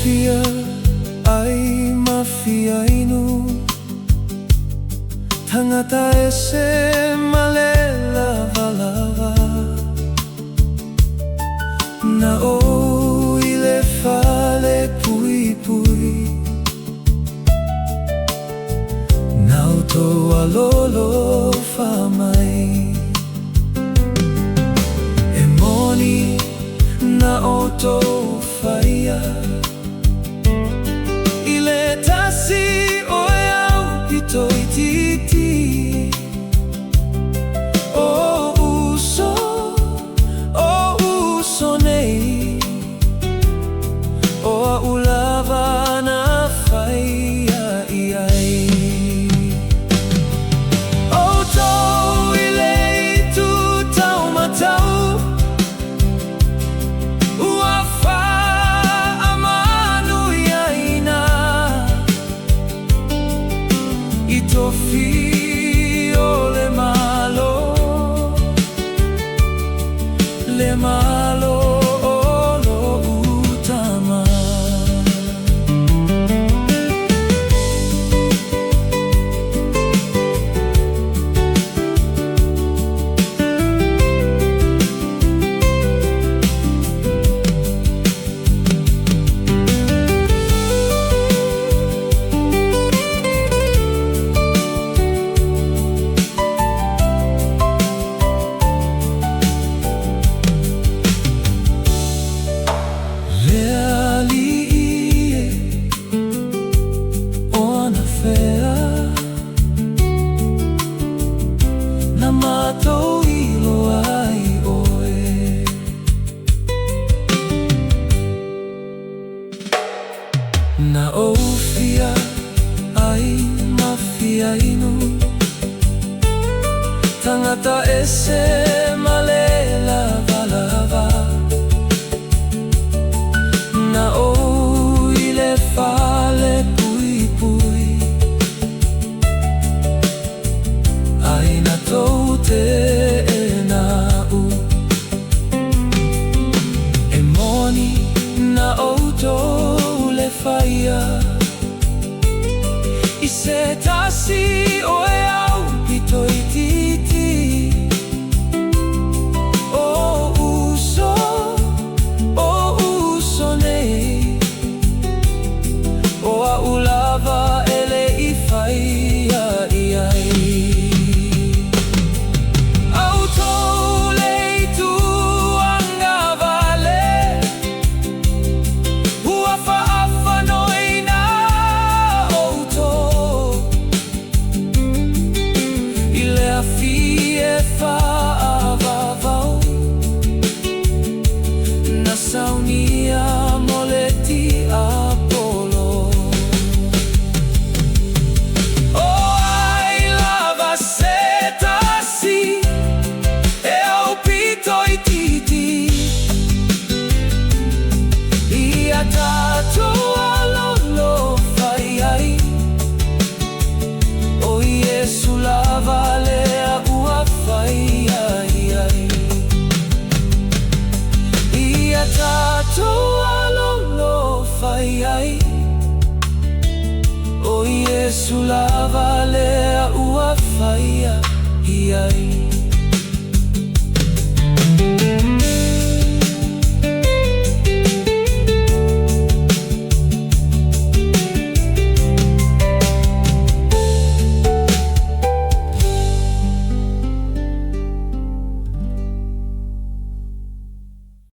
anafea ai mafia inu tangata ese male lava na o ile fale pui pui na uto alolo famai e moni na oto faia ile tasi o au pito ititi o uso nei o ulava na faia iai oto ile tu tau matau Itofio le malo lo utama Mato ilo ai oe na ofia ai mafia inu tangata ese male lava na o ile fale pui pui ai na tote na u e moni na oto le faia i se tasi o e au pito ititi o uso nei o a ulava ele i faia iai saunia moleti apolo o ai lava setasi e au pito ititi ia tato alolo fai ai o Yesu lava lea ua fai ai tato alolo fai ai o Yesu lava lea ua fai ai